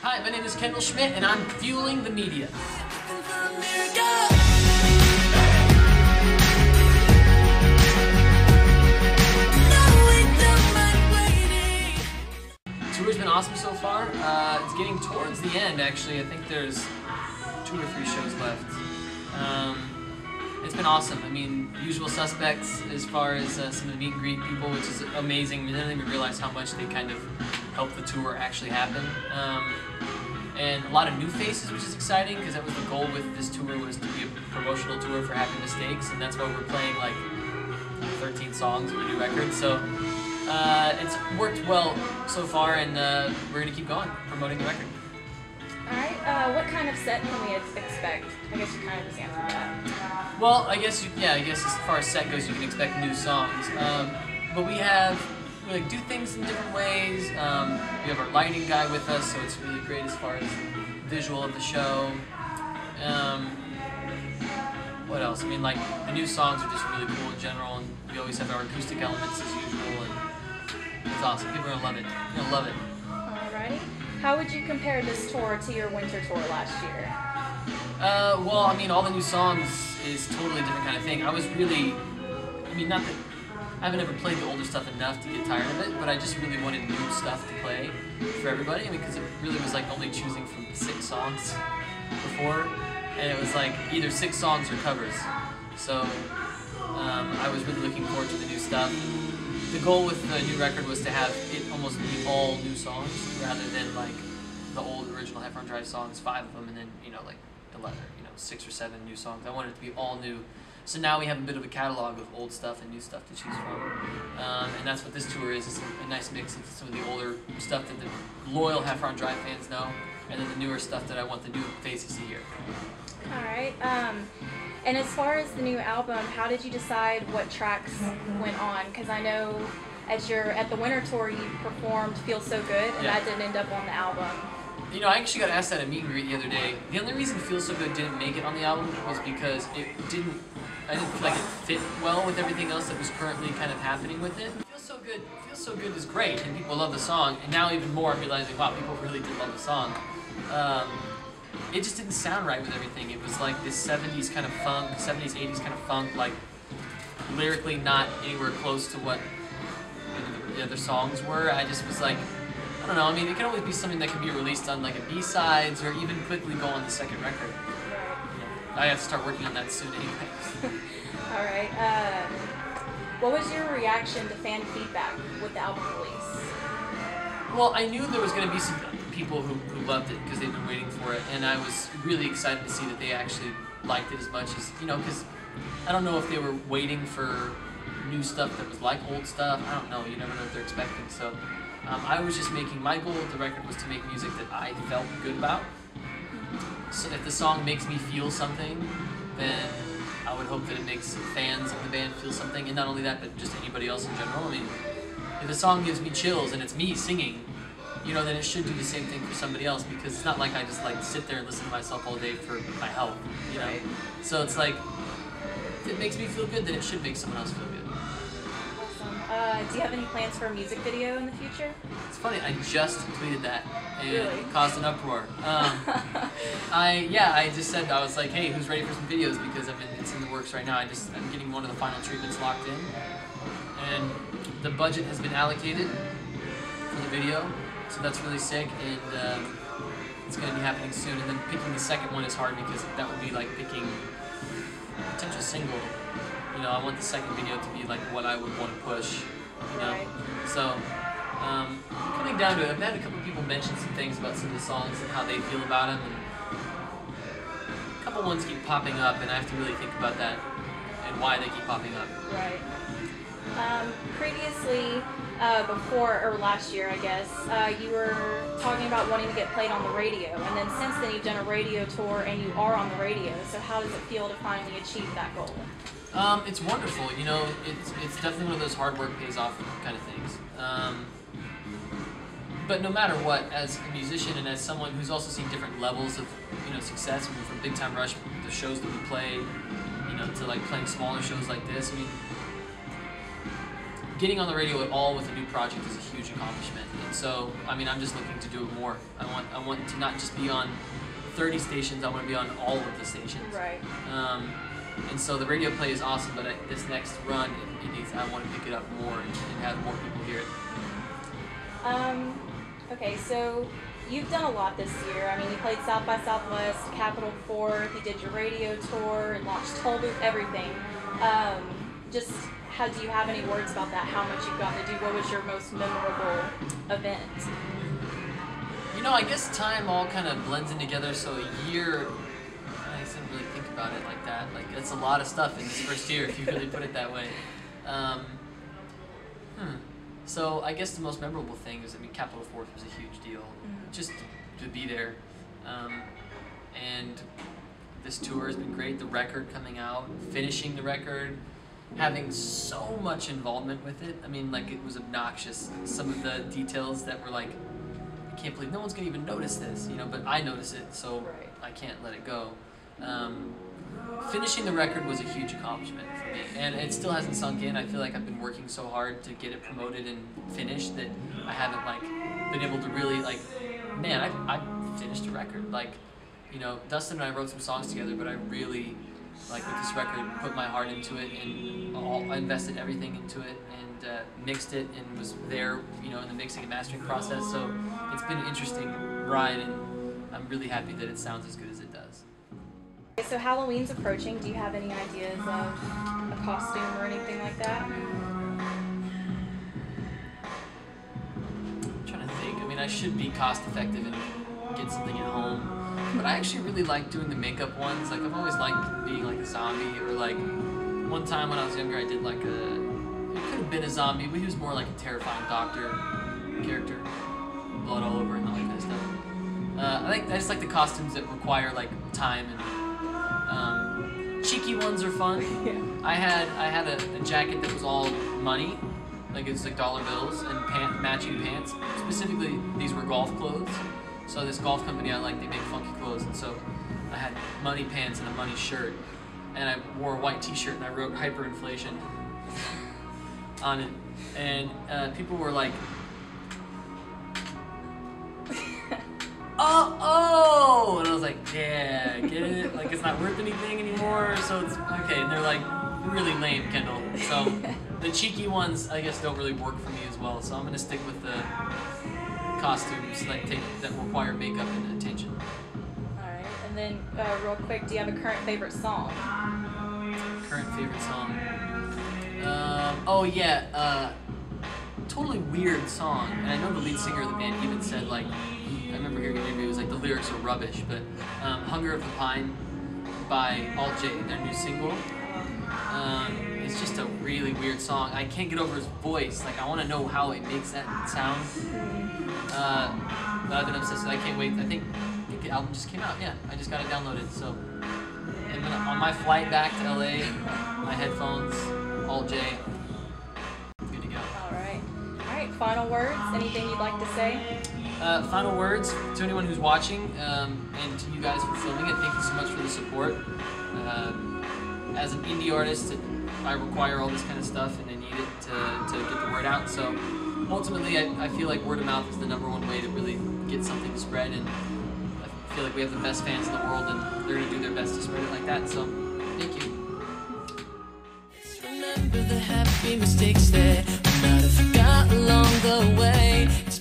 Hi, my name is Kendall Schmidt, and I'm fueling the media. Tour's been awesome so far. It's getting towards the end, actually. I think there's 2 or 3 shows left. It's been awesome. I mean, usual suspects as far as some of the meet and greet people, which is amazing. I didn't even realize how much they kind of helped the tour actually happen. And a lot of new faces, which is exciting, because that was the goal with this tour, was to be a promotional tour for Happy Mistakes, and that's why we're playing like 13 songs of a new record. So it's worked well so far, and we're going to keep going, promoting the record. Alright, what kind of set can we expect? I guess you kind of just answered that. Well, I guess as far as set goes, you can expect new songs. But we like do things in different ways. We have our lighting guy with us, so it's really great as far as visual of the show. What else? I mean, like, the new songs are just really cool in general, and we always have our acoustic elements as usual, and it's awesome. People are gonna love it. You're gonna love it. Alrighty. How would you compare this tour to your winter tour last year? Well, I mean, all the new songs is totally a different kind of thing. I was really, I mean, not that I haven't ever played the older stuff enough to get tired of it, but I just really wanted new stuff to play for everybody. I mean, because it really was like only choosing from 6 songs before, and it was like either 6 songs or covers. So I was really looking forward to the new stuff. The goal with the new record was to have it almost be all new songs, rather than like the old original Heffron Drive songs, 5 of them, and then, you know, like the latter, 6 or 7 new songs. I wanted it to be all new. So now we have a bit of a catalog of old stuff and new stuff to choose from. And that's what this tour is. It's a nice mix of some of the older stuff that the loyal Heffron Drive fans know, and then the newer stuff that I want the new faces to hear. Alright, and as far as the new album, how did you decide what tracks went on? Because I know at the winter tour you performed Feel So Good, and that didn't end up on the album. You know, I actually got asked at a meet and greet the other day. The only reason Feel So Good didn't make it on the album was because I didn't feel like it fit well with everything else that was currently kind of happening with it. Feel So Good is great, and people love the song, and now even more I'm realizing, wow, people really did love the song. It just didn't sound right with everything. It was like this 70s kind of funk, 70s, 80s kind of funk, like lyrically not anywhere close to what the other songs were. I just was like, I don't know, I mean, it can always be something that can be released on like a B-sides or even quickly go on the second record. I have to start working on that soon anyway. Alright, what was your reaction to fan feedback with the album release? Well, I knew there was going to be some people who loved it because they've been waiting for it, and I was really excited to see that they actually liked it as much as, because I don't know if they were waiting for new stuff that was like old stuff. I don't know, you never know what they're expecting. So I was just my goal with the record was to make music that I felt good about. So if the song makes me feel something, then I would hope that it makes fans of the band feel something, and not only that, but just anybody else in general. I mean, if a song gives me chills and it's me singing, then it should do the same thing for somebody else, because it's not like I just like sit there and listen to myself all day for my health, Right. So it's like, if it makes me feel good, then it should make someone else feel good. Awesome. Do you have any plans for a music video in the future? It's funny, I just tweeted that, and Really? it caused an uproar. I just said, I was like, hey, who's ready for some videos, because it's in the works right now. I'm getting one of the final treatments locked in, and the budget has been allocated for the video, so that's really sick, and it's going to be happening soon. And then picking the second one is hard, because that would be like picking a potential single. I want the second video to be like what I would want to push, Right. So coming down to it, I've had a couple people mention some things about some of the songs and how they feel about them, and a couple ones keep popping up, and I have to really think about that and why they keep popping up. Right. Previously, before, or last year, I guess, you were talking about wanting to get played on the radio, and then since then you've done a radio tour and you are on the radio, so how does it feel to finally achieve that goal? It's wonderful, it's definitely one of those hard work pays off kind of things. But no matter what, as a musician and as someone who's also seen different levels of success, from Big Time Rush, the shows that we play, to like playing smaller shows like this, getting on the radio at all with a new project is a huge accomplishment. And so, I mean, I'm just looking to do it more. I want to not just be on 30 stations, I want to be on all of the stations. Right. And so the radio play is awesome, but this next run, I want to pick it up more and have more people hear it. Okay, so you've done a lot this year. I mean, you played South by Southwest, Capital 4th, you did your radio tour, launched Toll Booth, everything. Just do you have any words about that? How much you've gotten to do? What was your most memorable event? You know, I guess time all kind of blends in together, so a year, I didn't really think about it like that. Like, it's a lot of stuff in this first year, if you really put it that way. So I guess the most memorable thing is, I mean, Capital 4th was a huge deal, just to be there. And this tour has been great. The record coming out, finishing the record, having so much involvement with it. I mean, like, it was obnoxious. Some of the details that were like, I can't believe no one's gonna even notice this, you know, but I notice it, so I can't let it go. Finishing the record was a huge accomplishment for me, and it still hasn't sunk in. I feel like I've been working so hard to get it promoted and finished that I haven't, like, been able to really, like, man, I finished a record. Like, you know, Dustin and I wrote some songs together, but I really, like, with this record, put my heart into it, and I invested everything into it, and mixed it, and was there, you know, in the mixing and mastering process. So it's been an interesting ride, and I'm really happy that it sounds as good as it does. So Halloween's approaching. Do you have any ideas of a costume or anything like that? I'm trying to think. I mean, I should be cost effective and get something at home. But I actually really like doing the makeup ones. Like, I've always liked being like a zombie, or like one time when I was younger I did like it could have been a zombie, but he was more like a terrifying doctor character. Blood all over and all that kind of stuff. I just like the costumes that require like time, and cheeky ones are fun. Yeah. I had a jacket that was all money, like it's like dollar bills and matching pants. Specifically, these were golf clothes. So this golf company I like, they make funky clothes, and so I had money pants and a money shirt, and I wore a white T-shirt and I wrote hyperinflation on it, and people were like, oh, and I was like, yeah, get it? Like, it's not worth anything anymore, so it's okay. And they're like, really lame, Kendall. So the cheeky ones, I guess, don't really work for me as well. So I'm gonna stick with the costumes that require makeup and attention. All right, and then real quick, do you have a current favorite song? Current favorite song? Oh yeah, totally weird song. And I know the lead singer of the band even said, like, I remember hearing an interview, it was like the lyrics are rubbish, but Hunger of the Pine by Alt J, their new single, it's just a really weird song. I can't get over his voice. Like, I want to know how it makes that sound. But I've been obsessed with it. I can't wait. I think the album just came out. Yeah, I just got it downloaded. So, and then on my flight back to LA, my headphones, Alt J, good to go. All right. Final words. Anything you'd like to say? Final words to anyone who's watching, and to you guys for filming it. Thank you so much for the support. As an indie artist, I require all this kind of stuff, and I need it to get the word out. So ultimately, I feel like word of mouth is the #1 way to really get something to spread, and I feel like we have the best fans in the world, and they're going to do their best to spread it like that. So thank you. Remember the happy mistakes that we might have forgot along the way. It's